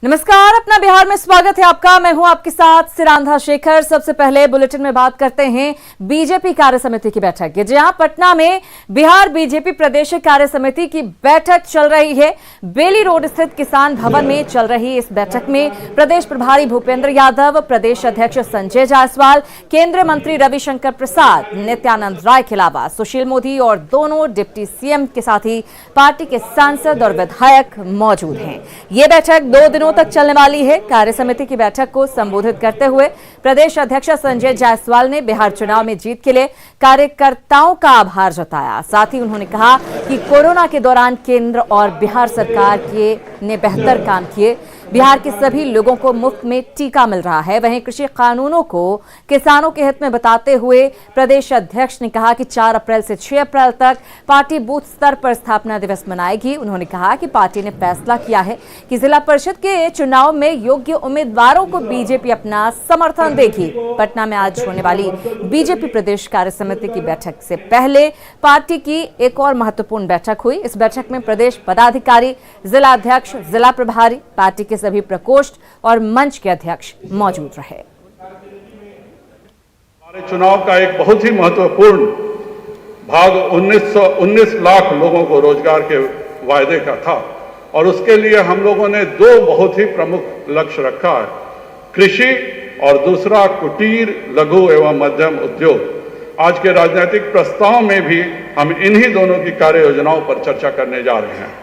नमस्कार, अपना बिहार में स्वागत है आपका। मैं हूं आपके साथ सिरांधा शेखर। सबसे पहले बुलेटिन में बात करते हैं बीजेपी कार्य समिति की बैठक की, जहां पटना में बिहार बीजेपी प्रदेश कार्य समिति की बैठक चल रही है। बेली रोड स्थित किसान भवन में चल रही इस बैठक में प्रदेश प्रभारी भूपेंद्र यादव, प्रदेश अध्यक्ष संजय जायसवाल, केंद्रीय मंत्री रविशंकर प्रसाद, नित्यानंद राय के अलावा सुशील मोदी और दोनों डिप्टी सीएम के साथ ही पार्टी के सांसद और विधायक मौजूद हैं। ये बैठक 2 दिनों तक चलने वाली है। कार्य समिति की बैठक को संबोधित करते हुए प्रदेश अध्यक्ष संजय जायसवाल ने बिहार चुनाव में जीत के लिए कार्यकर्ताओं का आभार जताया। साथ ही उन्होंने कहा कि कोरोना के दौरान केंद्र और बिहार सरकार ने बेहतर काम किए। बिहार के सभी लोगों को मुफ्त में टीका मिल रहा है। वहीं कृषि कानूनों को किसानों के हित में बताते हुए प्रदेश अध्यक्ष ने कहा कि 4 अप्रैल से 6 अप्रैल तक पार्टी बूथ स्तर पर स्थापना दिवस मनाएगी। उन्होंने कहा कि पार्टी ने फैसला किया है कि जिला परिषद के चुनाव में योग्य उम्मीदवारों को बीजेपी अपना समर्थन देगी। पटना में आज होने वाली बीजेपी प्रदेश कार्य समिति की बैठक से पहले पार्टी की एक और महत्वपूर्ण बैठक हुई। इस बैठक में प्रदेश पदाधिकारी, जिला अध्यक्ष, जिला प्रभारी, पार्टी के सभी प्रकोष्ठ और मंच के अध्यक्ष मौजूद रहे। हमारे चुनाव का एक बहुत ही महत्वपूर्ण भाग 19 लाख लोगों को रोजगार के वायदे का था और उसके लिए हम लोगों ने 2 बहुत ही प्रमुख लक्ष्य रखा है, कृषि और दूसरा कुटीर, लघु एवं मध्यम उद्योग। आज के राजनीतिक प्रस्ताव में भी हम इन्हीं दोनों की कार्य योजनाओं पर चर्चा करने जा रहे हैं।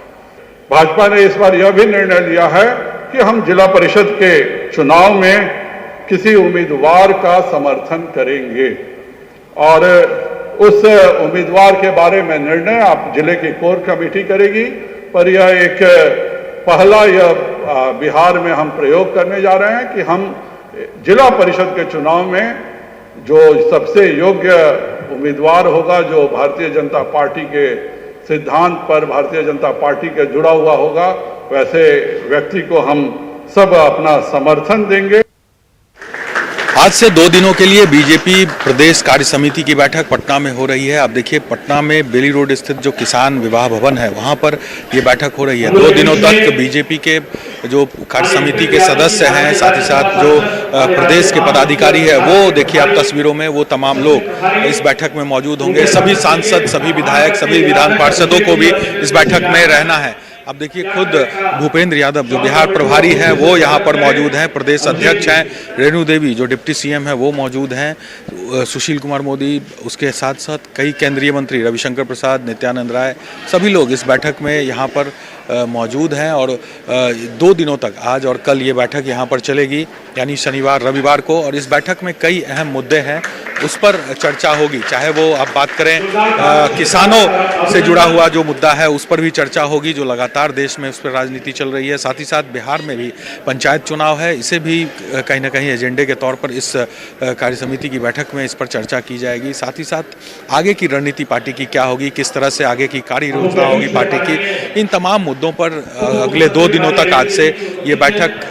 भाजपा ने इस बार यह भी निर्णय लिया है कि हम जिला परिषद के चुनाव में किसी उम्मीदवार का समर्थन करेंगे और उस उम्मीदवार के बारे में निर्णय आप जिले की कोर कमेटी करेगी। पर यह एक पहला बिहार में हम प्रयोग करने जा रहे हैं कि हम जिला परिषद के चुनाव में जो सबसे योग्य उम्मीदवार होगा, जो भारतीय जनता पार्टी के सिद्धांत पर भारतीय जनता पार्टी के जुड़ा हुआ होगा, वैसे व्यक्ति को हम सब अपना समर्थन देंगे। आज से 2 दिनों के लिए बीजेपी प्रदेश कार्य समिति की बैठक पटना में हो रही है। आप देखिए, पटना में बेली रोड स्थित जो किसान विवाह भवन है, वहां पर ये बैठक हो रही है। 2 दिनों तक बीजेपी के जो कार्य समिति के सदस्य हैं, साथ ही साथ जो प्रदेश के पदाधिकारी है, वो देखिए आप तस्वीरों में, वो तमाम लोग इस बैठक में मौजूद होंगे। सभी सांसद, सभी विधायक, सभी विधान पार्षदों को भी इस बैठक में रहना है। अब देखिए, खुद भूपेंद्र यादव जो बिहार प्रभारी हैं वो यहाँ पर मौजूद हैं, प्रदेश अध्यक्ष हैं रेणु देवी जो डिप्टी सीएम हैं वो मौजूद हैं, सुशील कुमार मोदी, उसके साथ साथ कई केंद्रीय मंत्री रविशंकर प्रसाद, नित्यानंद राय, सभी लोग इस बैठक में यहाँ पर मौजूद हैं। और 2 दिनों तक, आज और कल, ये बैठक यहाँ पर चलेगी, यानी शनिवार रविवार को। और इस बैठक में कई अहम मुद्दे हैं, उस पर चर्चा होगी। चाहे वो आप बात करें किसानों से जुड़ा हुआ जो मुद्दा है, उस पर भी चर्चा होगी, जो लगातार देश में उस पर राजनीति चल रही है। साथ ही साथ बिहार में भी पंचायत चुनाव है, इसे भी कहीं ना कहीं एजेंडे के तौर पर इस कार्य समिति की बैठक में इस पर चर्चा की जाएगी। साथ ही साथ आगे की रणनीति पार्टी की क्या होगी, किस तरह से आगे की कार्य योजना होगी पार्टी की, इन तमाम मुद्दों पर अगले 2 दिनों तक आज से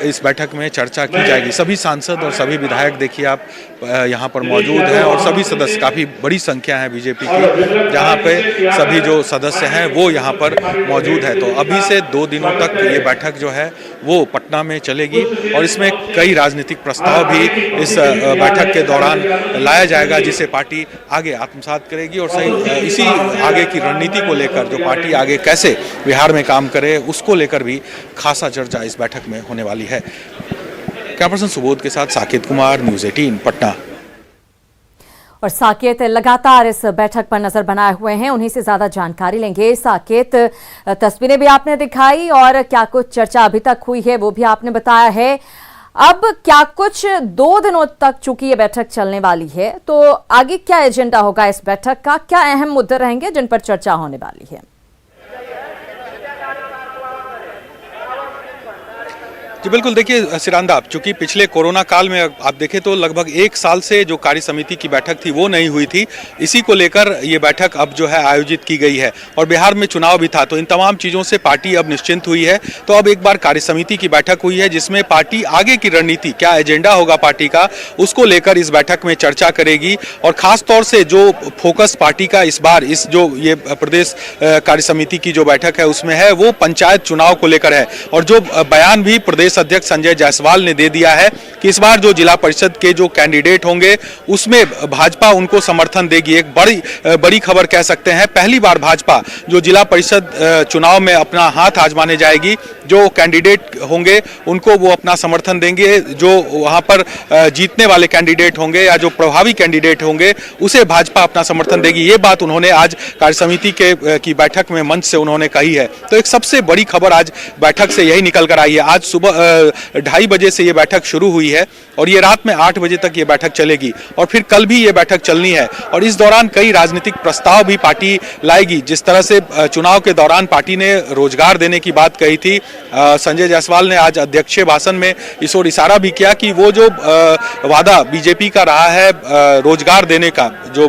इस बैठक में चर्चा की जाएगी। सभी सांसद और सभी विधायक देखिए आप यहाँ पर मौजूद हैं और सभी सदस्य, काफ़ी बड़ी संख्या है बीजेपी की, जहाँ पे सभी जो सदस्य हैं वो यहाँ पर मौजूद है। तो अभी से 2 दिनों तक ये बैठक जो है वो पटना में चलेगी और इसमें कई राजनीतिक प्रस्ताव भी इस बैठक के दौरान लाया जाएगा, जिसे पार्टी आगे आत्मसात करेगी। और सही इसी आगे की रणनीति को लेकर जो पार्टी आगे कैसे बिहार में काम करे, उसको लेकर भी खासा चर्चा इस बैठक में होने वाली है। कैमरा पर्सन सुबोध के साथ साकेत कुमार, न्यूज़ 18 पटना। और साकेत लगातार इस बैठक पर नजर बनाए हुए हैं, उन्हीं से ज्यादा जानकारी लेंगे। साकेत, तस्वीरें भी आपने दिखाई और क्या कुछ चर्चा अभी तक हुई है वो भी आपने बताया है। अब क्या कुछ 2 दिनों तक चूंकि ये बैठक चलने वाली है, तो आगे क्या एजेंडा होगा इस बैठक का, क्या अहम मुद्दे रहेंगे जिन पर चर्चा होने वाली है? जी बिल्कुल, देखिए सिरांदा, चूंकि पिछले कोरोना काल में आप देखें तो लगभग 1 साल से जो कार्य समिति की बैठक थी वो नहीं हुई थी। इसी को लेकर ये बैठक अब जो है आयोजित की गई है और बिहार में चुनाव भी था, तो इन तमाम चीज़ों से पार्टी अब निश्चिंत हुई है। तो अब एक बार कार्य समिति की बैठक हुई है जिसमें पार्टी आगे की रणनीति, क्या एजेंडा होगा पार्टी का, उसको लेकर इस बैठक में चर्चा करेगी। और खास तौर से जो फोकस पार्टी का इस बार इस जो ये प्रदेश कार्य समिति की जो बैठक है उसमें है, वो पंचायत चुनाव को लेकर है। और जो बयान भी प्रदेश प्रदेश अध्यक्ष संजय जायसवाल ने दे दिया है कि इस बार जो जिला परिषद के जो कैंडिडेट होंगे उसमें भाजपा उनको समर्थन देगी। एक बड़ी खबर कह सकते हैं, पहली बार भाजपा जो जिला परिषद चुनाव में अपना हाथ आजमाने जाएगी। जो कैंडिडेट होंगे उनको वो अपना समर्थन देंगे, जो वहां पर जीतने वाले कैंडिडेट होंगे या जो प्रभावी कैंडिडेट होंगे उसे भाजपा अपना समर्थन देगी। ये बात उन्होंने आज कार्यसमिति की बैठक में मंच से उन्होंने कही है। तो एक सबसे बड़ी खबर आज बैठक से यही निकल कर आई है। आज सुबह 2:30 बजे से ये बैठक शुरू हुई है और ये रात में 8 बजे तक ये बैठक चलेगी और फिर कल भी ये बैठक चलनी है और इस दौरान कई राजनीतिक प्रस्ताव भी पार्टी लाएगी। जिस तरह से चुनाव के दौरान पार्टी ने रोजगार देने की बात कही थी, संजय जायसवाल ने आज अध्यक्षीय भाषण में इस ओर इशारा भी किया कि वो जो वादा बीजेपी का रहा है रोजगार देने का, जो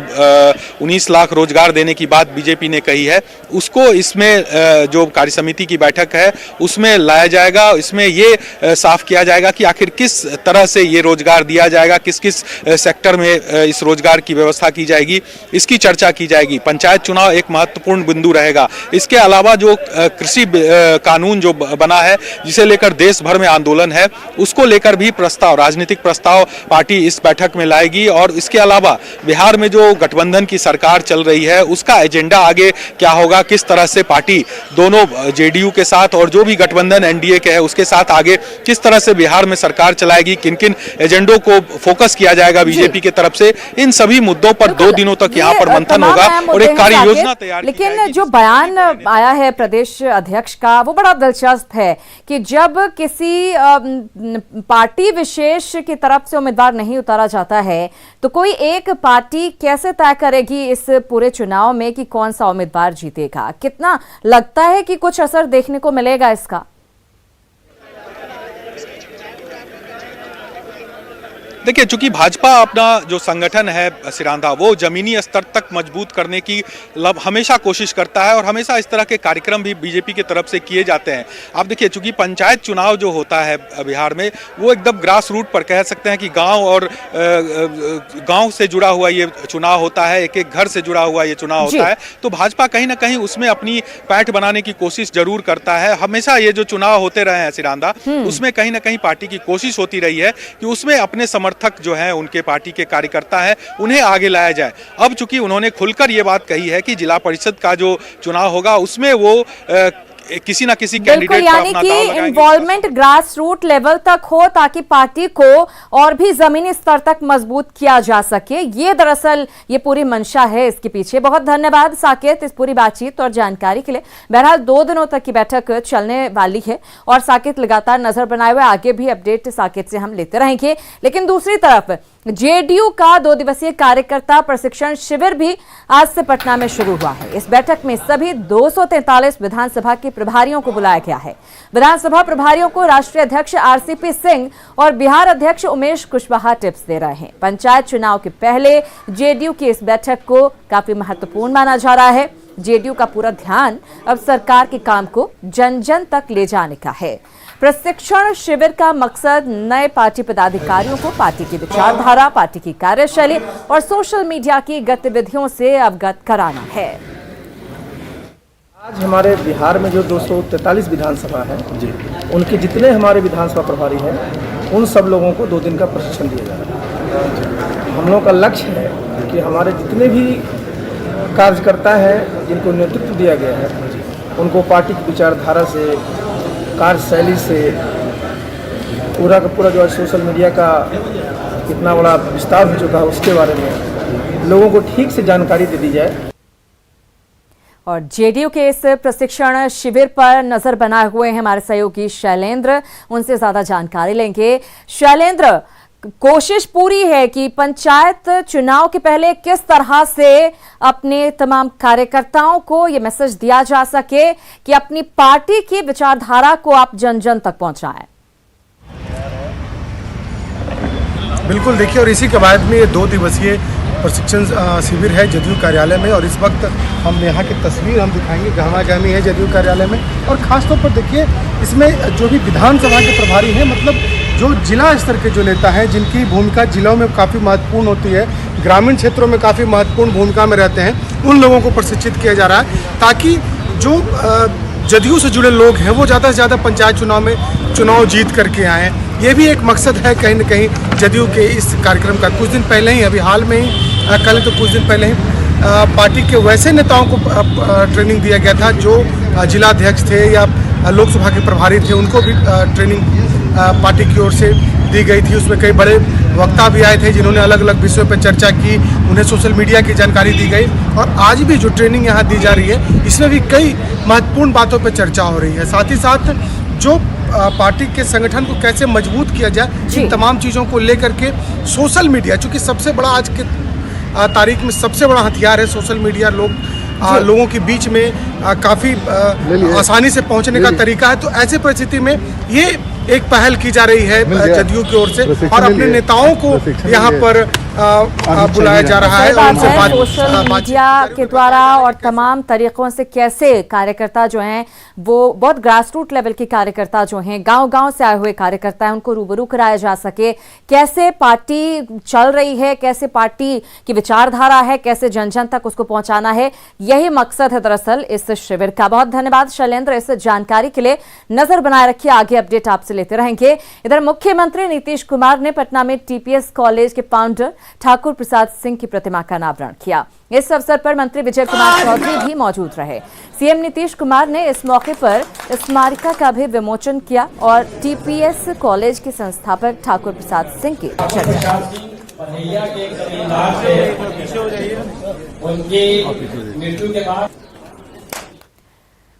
19 लाख रोजगार देने की बात बीजेपी ने कही है, उसको इसमें जो कार्यसमिति की बैठक है उसमें लाया जाएगा। इसमें ये साफ किया जाएगा कि आखिर किस तरह से ये रोजगार दिया जाएगा, किस किस सेक्टर में इस रोजगार की व्यवस्था की जाएगी, इसकी चर्चा की जाएगी। पंचायत चुनाव एक महत्वपूर्ण बिंदु रहेगा। इसके अलावा जो कृषि कानून जो बना है जिसे लेकर देश भर में आंदोलन है, उसको लेकर भी प्रस्ताव, राजनीतिक प्रस्ताव पार्टी इस बैठक में लाएगी। और इसके अलावा बिहार में जो गठबंधन की सरकार चल रही है उसका एजेंडा आगे क्या होगा, किस तरह से पार्टी दोनों जेडीयू के साथ और जो भी गठबंधन एनडीए के है उसके साथ आगे किस तरह से बिहार में सरकार चलाएगी, किन किन एजेंडों को फोकस किया जाएगा बीजेपी की तरफ से, इन सभी मुद्दों पर 2 दिनों तक यहाँ पर मंथन होगा और एक कार्य योजना तैयार। लेकिन जो बयान आया है प्रदेश अध्यक्ष का वो बड़ा दिलचस्प है कि जब किसी पार्टी विशेष की तरफ से उम्मीदवार नहीं उतारा जाता है तो कोई एक पार्टी कैसे तय करेगी इस पूरे चुनाव में कि कौन सा उम्मीदवार जीतेगा? कितना लगता है कि कुछ असर देखने को मिलेगा इसका? देखिए, चूंकि भाजपा अपना जो संगठन है सिरांधा वो जमीनी स्तर तक मजबूत करने की हमेशा कोशिश करता है और हमेशा इस तरह के कार्यक्रम भी बीजेपी की तरफ से किए जाते हैं। आप देखिए, चूंकि पंचायत चुनाव जो होता है बिहार में वो एकदम ग्रास रूट पर कह सकते हैं कि गांव और गांव से जुड़ा हुआ ये चुनाव होता है, एक एक घर से जुड़ा हुआ ये चुनाव होता है। तो भाजपा कहीं ना कहीं उसमें अपनी पैठ बनाने की कोशिश जरूर करता है। हमेशा ये जो चुनाव होते रहे हैं सिरांधा, उसमें कहीं ना कहीं पार्टी की कोशिश होती रही है कि उसमें अपने समर्थक जो है उनके पार्टी के कार्यकर्ता हैं उन्हें आगे लाया जाए। अब चूंकि उन्होंने खुलकर ये बात कही है कि जिला परिषद का जो चुनाव होगा उसमें वो किसी ना किसी कैंडिडेट पर अपना दांव लगाएंगे। यानी कि इन्वॉल्वमेंट ग्रास रूट लेवल तक हो ताकि पार्टी को और भी जमीनी स्तर तक मजबूत किया जा सके। ये दरअसल ये पूरी मंशा है इसके पीछे। बहुत धन्यवाद साकेत इस पूरी बातचीत और जानकारी के लिए। बहरहाल 2 दिनों तक की बैठक चलने वाली है और साकेत लगातार नजर बनाए हुए आगे भी अपडेट साकेत से हम लेते रहेंगे। लेकिन दूसरी तरफ जेडीयू का 2 दिवसीय कार्यकर्ता प्रशिक्षण शिविर भी आज से पटना में शुरू हुआ है। इस बैठक में सभी 243 विधानसभा के प्रभारियों को बुलाया गया है। विधानसभा प्रभारियों को राष्ट्रीय अध्यक्ष आरसीपी सिंह और बिहार अध्यक्ष उमेश कुशवाहा टिप्स दे रहे हैं। पंचायत चुनाव के पहले जेडीयू की इस बैठक को काफी महत्वपूर्ण माना जा रहा है। जेडीयू का पूरा ध्यान अब सरकार के काम को जन जन तक ले जाने का है। प्रशिक्षण शिविर का मकसद नए पार्टी पदाधिकारियों को पार्टी की विचारधारा, पार्टी की कार्यशैली और सोशल मीडिया की गतिविधियों से अवगत कराना है। आज हमारे बिहार में जो 243 विधानसभा है उनके जितने हमारे विधानसभा प्रभारी हैं उन सब लोगों को 2 दिन का प्रशिक्षण दिया जा रहा है। हम लोगों का लक्ष्य है कि हमारे जितने भी कार्यकर्ता हैं जिनको नेतृत्व दिया गया है उनको पार्टी की विचारधारा से, कार्यशैली से, पूरा का पूरा जो है सोशल मीडिया का कितना बड़ा विस्तार हो चुका है उसके बारे में लोगों को ठीक से जानकारी दे दी जाए। और जेडीयू के इस प्रशिक्षण शिविर पर नजर बनाए हुए हैं हमारे सहयोगी शैलेंद्र, उनसे ज्यादा जानकारी लेंगे। शैलेंद्र, कोशिश पूरी है कि पंचायत चुनाव के पहले किस तरह से अपने तमाम कार्यकर्ताओं को ये मैसेज दिया जा सके कि अपनी पार्टी की विचारधारा को आप जन जन तक पहुंचाएं। बिल्कुल, देखिए, और इसी के बाद में ये 2 दिवसीय प्रशिक्षण शिविर है जदयू कार्यालय में और इस वक्त हम यहाँ की तस्वीर हम दिखाएंगे, गहमा गहमी है जदयू कार्यालय में। और ख़ासतौर पर देखिए इसमें जो भी विधानसभा के प्रभारी हैं, मतलब जो जिला स्तर के जो नेता हैं जिनकी भूमिका जिलों में काफ़ी महत्वपूर्ण होती है, ग्रामीण क्षेत्रों में काफ़ी महत्वपूर्ण भूमिका में रहते हैं, उन लोगों को प्रशिक्षित किया जा रहा है ताकि जदयू से जुड़े लोग हैं वो ज़्यादा से ज़्यादा पंचायत चुनाव में चुनाव जीत करके आए हैं। ये भी एक मकसद है कहीं न कहीं जदयू के इस कार्यक्रम का। कुछ दिन पहले ही, अभी हाल में ही, कल तो कुछ दिन पहले ही पार्टी के वैसे नेताओं को ट्रेनिंग दिया गया था जो जिलाध्यक्ष थे या लोकसभा के प्रभारी थे, उनको भी ट्रेनिंग पार्टी की ओर से दी गई थी। उसमें कई बड़े वक्ता भी आए थे जिन्होंने अलग अलग विषयों पर चर्चा की, उन्हें सोशल मीडिया की जानकारी दी गई। और आज भी जो ट्रेनिंग यहाँ दी जा रही है इसमें भी कई महत्वपूर्ण बातों पर चर्चा हो रही है। साथ ही साथ जो पार्टी के संगठन को कैसे मजबूत किया जाए, इन तमाम चीज़ों को लेकर के सोशल मीडिया, चूँकि सबसे बड़ा आज के तारीख में सबसे बड़ा हथियार है सोशल मीडिया, लोगों के बीच में काफ़ी आसानी से पहुंचने का तरीका है। तो ऐसे परिस्थिति में ये एक पहल की जा रही है जदयू की ओर से और अपने नेताओं को यहाँ पर बुलाया जा रहा है। उनसे सोशल मीडिया के द्वारा और तमाम तरीकों से कैसे कार्यकर्ता जो हैं वो बहुत ग्रास रूट लेवल के कार्यकर्ता जो हैं, गांव-गांव से आए हुए कार्यकर्ता हैं, उनको रूबरू कराया जा सके, कैसे पार्टी चल रही है, कैसे पार्टी की विचारधारा है, कैसे जन जन तक उसको पहुंचाना है, यही मकसद है दरअसल इस शिविर का। बहुत धन्यवाद शैलेंद्र इस जानकारी के लिए। नजर बनाए रखिए, आगे अपडेट आपसे लेते रहेंगे। इधर मुख्यमंत्री नीतीश कुमार ने पटना में टीपीएस कॉलेज के फाउंडर ठाकुर प्रसाद सिंह की प्रतिमा का अनावरण किया। इस अवसर पर मंत्री विजय कुमार चौधरी भी मौजूद रहे। सीएम नीतीश कुमार ने इस मौके पर स्मारिका का भी विमोचन किया और टीपीएस कॉलेज के संस्थापक ठाकुर प्रसाद सिंह की चर्चा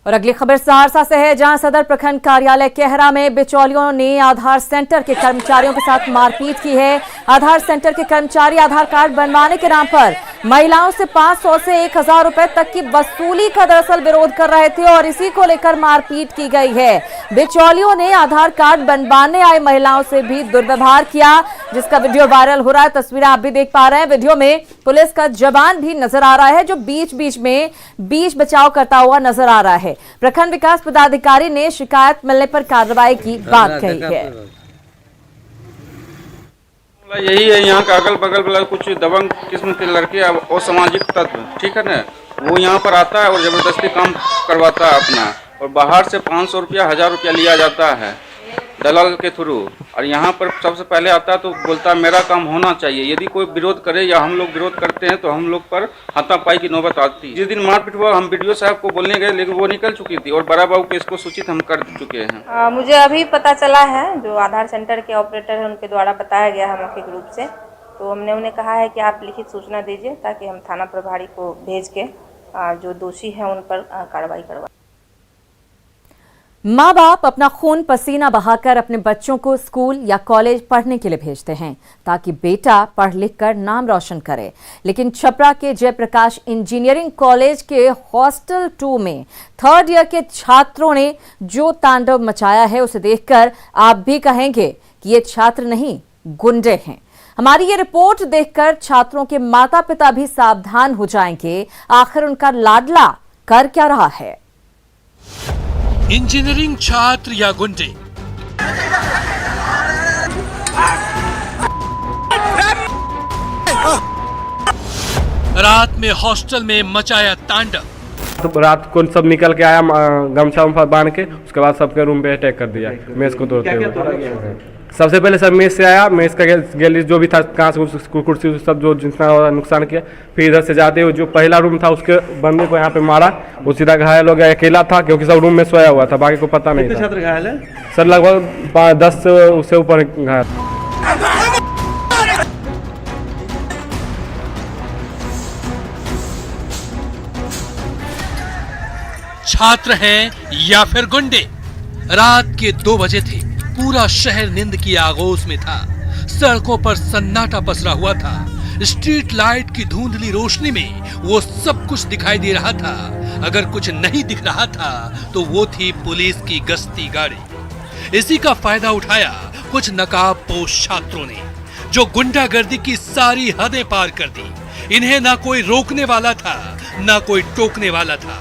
और अगली खबर सहरसा से है, जहां सदर प्रखंड कार्यालय केहरा में बिचौलियों ने आधार सेंटर के कर्मचारियों के साथ मारपीट की है। आधार सेंटर के कर्मचारी आधार कार्ड बनवाने के नाम पर महिलाओं से 500 से 1000 रुपए तक की वसूली का दरअसल विरोध कर रहे थे और इसी को लेकर मारपीट की गई है। बिचौलियों ने आधार कार्ड बनवाने आई महिलाओं से भी दुर्व्यवहार किया, जिसका वीडियो वायरल हो रहा है। तस्वीरें आप भी देख पा रहे हैं। वीडियो में पुलिस का जवान भी नजर आ रहा है जो बीच बीच में बीच बचाव करता हुआ नजर आ रहा है। प्रखंड विकास पदाधिकारी ने शिकायत मिलने पर कार्रवाई की बात कही है। यही है, यहाँ का अगल बगल वाला कुछ दबंग किस्म के लड़के और सामाजिक तत्व, ठीक है ना, वो यहाँ पर आता है और जबरदस्ती काम करवाता है अपना, और बाहर से 500 रुपया 1000 रुपया लिया जाता है दलाल के थ्रू। और यहाँ पर सबसे पहले आता है तो बोलता है मेरा काम होना चाहिए। यदि कोई विरोध करे या हम लोग विरोध करते हैं तो हम लोग पर हाथापाई की नौबत आती है। जिस दिन मारपीट हुआ हम वीडियो साहब को बोलने गए लेकिन वो निकल चुकी थी और बड़ा बाबू के इसको सूचित हम कर चुके हैं। मुझे अभी पता चला है, जो आधार सेंटर के ऑपरेटर हैं उनके द्वारा बताया गया है मौखिक रूप से, तो हमने उन्हें कहा है कि आप लिखित सूचना दीजिए ताकि हम थाना प्रभारी को भेज के जो दोषी हैं उन पर कार्रवाई करवा। माँ बाप अपना खून पसीना बहाकर अपने बच्चों को स्कूल या कॉलेज पढ़ने के लिए भेजते हैं ताकि बेटा पढ़ लिख कर नाम रोशन करे, लेकिन छपरा के जयप्रकाश इंजीनियरिंग कॉलेज के हॉस्टल 2 में 3rd ईयर के छात्रों ने जो तांडव मचाया है उसे देखकर आप भी कहेंगे कि ये छात्र नहीं गुंडे हैं। हमारी ये रिपोर्ट देखकर छात्रों के माता पिता भी सावधान हो जाएंगे, आखिर उनका लाडला कर क्या रहा है। इंजीनियरिंग छात्र या गुंडे, रात में हॉस्टल में मचाया तांडव। तो रात को सब निकल के आया गमछा उमछा बांध के, उसके बाद सबके रूम पे अटैक कर दिया मेज को तोड़ते हुए। सबसे पहले सब मेज से आया, मेज का गैलरी जो भी था कांच कुर्सी सब जो जितना नुकसान किया। फिर इधर से जाते हुए जो पहला रूम था उसके बंदे को यहाँ पे मारा, वो सीधा घायल हो गया। अकेला था क्योंकि सब रूम में सोया हुआ था, बाकी को पता नहीं था। छात्र घायल है सर, लगभग 10 से ऊपर घायल। छात्र हैं या फिर गुंडे? रात के 2 बजे थे, पूरा शहर नींद की आगोश में था। सड़कों पर सन्नाटा पसरा हुआ था। स्ट्रीट लाइट की धुंधली रोशनी में वो सब कुछ दिखाई दे रहा था। अगर कुछ नहीं दिख रहा था तो वो थी पुलिस की गश्ती गाड़ी। इसी का फायदा उठाया कुछ नकाबपोश छात्रों ने, जो गुंडागर्दी की सारी हदें पार कर दी। इन्हें ना कोई रोकने वाला था, ना कोई टोकने वाला था।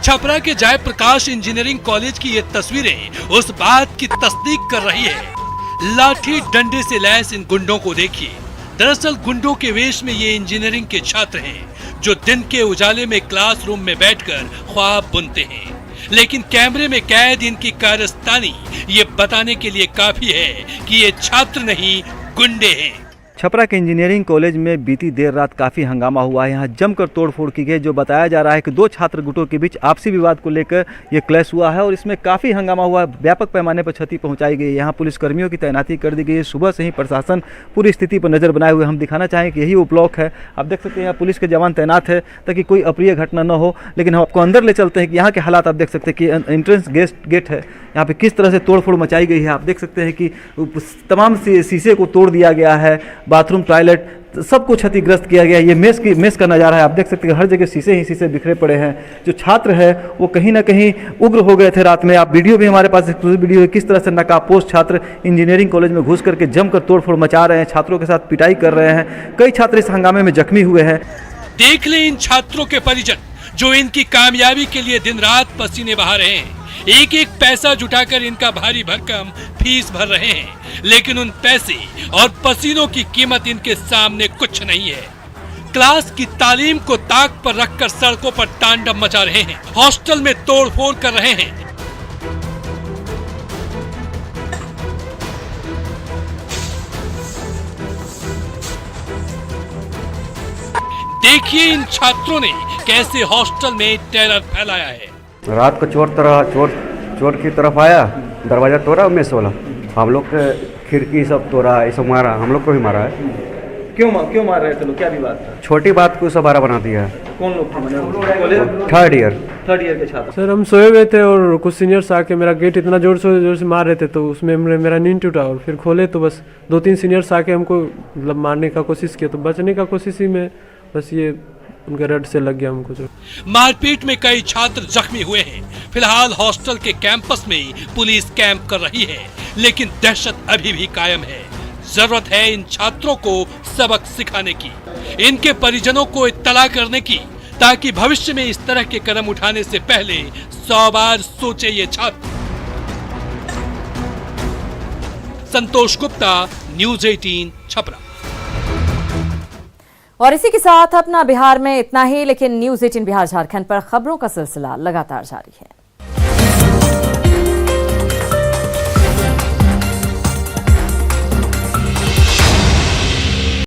छपरा के जयप्रकाश इंजीनियरिंग कॉलेज की ये तस्वीरें उस बात की तस्दीक कर रही है। लाठी डंडे से लैस इन गुंडों को देखिए। दरअसल गुंडों के वेश में ये इंजीनियरिंग के छात्र हैं जो दिन के उजाले में क्लासरूम में बैठकर ख्वाब बुनते हैं। लेकिन कैमरे में कैद इनकी कारस्तानी ये बताने के लिए काफी है कि ये छात्र नहीं गुंडे हैं। छपरा के इंजीनियरिंग कॉलेज में बीती देर रात काफ़ी हंगामा हुआ है। यहाँ जमकर तोड़फोड़ की गई। जो बताया जा रहा है कि दो छात्र गुटों के बीच आपसी विवाद को लेकर ये क्लैश हुआ है और इसमें काफ़ी हंगामा हुआ है। व्यापक पैमाने पर क्षति पहुंचाई गई है। यहाँ पुलिसकर्मियों की तैनाती कर दी गई है। सुबह से ही प्रशासन पूरी स्थिति पर नज़र बनाए हुए। हम दिखाना चाहें कि यही वो ब्लॉक है। आप देख सकते हैं यहाँ पुलिस के जवान तैनात है ताकि कोई अप्रिय घटना न हो। लेकिन हम आपको अंदर ले चलते हैं कि यहाँ के हालात आप देख सकते हैं कि एंट्रेंस गेट है, यहाँ पे किस तरह से तोड़फोड़ मचाई गई है। आप देख सकते हैं कि तमाम शीशे को तोड़ दिया गया है। बाथरूम, टॉयलेट सब कुछ क्षतिग्रस्त किया गया है। ये मेस का नज़ारा है। आप देख सकते हैं हर जगह शीशे ही शीशे बिखरे पड़े हैं। जो छात्र है वो कहीं ना कहीं उग्र हो गए थे रात में। आप वीडियो भी हमारे पास एक्सक्लूसिव वीडियो है किस तरह से नकाबपोश छात्र इंजीनियरिंग कॉलेज में घुस करके जमकर तोड़फोड़ मचा रहे हैं, छात्रों के साथ पिटाई कर रहे हैं। कई छात्र इस हंगामे में जख्मी हुए हैं। देख ले इन छात्रों के परिजन जो इनकी कामयाबी के लिए दिन रात पसीने बहा रहे हैं। एक एक पैसा जुटाकर इनका भारी भरकम फीस भर रहे हैं, लेकिन उन पैसे और पसीनों की कीमत इनके सामने कुछ नहीं है। क्लास की तालीम को ताक पर रखकर सड़कों पर तांडव मचा रहे हैं, हॉस्टल में तोड़फोड़ कर रहे हैं। देखिए इन छात्रों ने कैसे हॉस्टल में टेरर फैलाया है। रात को चोर की तरफ आया, दरवाजा तोड़ा, मेस वाला हम लोग के खिड़की सब तोड़ा, ये सब मारा, हम लोग को भी मारा है। क्यों मार रहे थे लोग? क्या विवाद था? छोटी बात को सब बारह बना दिया है। कौन लोग थे? थर्ड ईयर के छात्र। सर हम सोए हुए थे और कुछ सीनियर्स आके मेरा गेट इतना जोर से मार रहे थे तो उसमें मेरा नींद टूटा और फिर खोले तो बस 2-3 सीनियर्स आके हमको मतलब मारने का कोशिश किया। तो बचने का कोशिश ही में बस ये उनके रड से लग गया हमको। मारपीट में कई छात्र जख्मी हुए हैं। फिलहाल हॉस्टल के कैंपस में पुलिस कैंप कर रही है, लेकिन दहशत अभी भी कायम है। जरूरत है इन छात्रों को सबक सिखाने की, इनके परिजनों को इत्तला करने की, ताकि भविष्य में इस तरह के कदम उठाने से पहले 100 बार सोचे ये छात्र। संतोष गुप्ता, न्यूज़ 18 छपरा। और इसी के साथ अपना बिहार में इतना ही, लेकिन न्यूज़ 18 बिहार झारखंड पर खबरों का सिलसिला लगातार जारी है।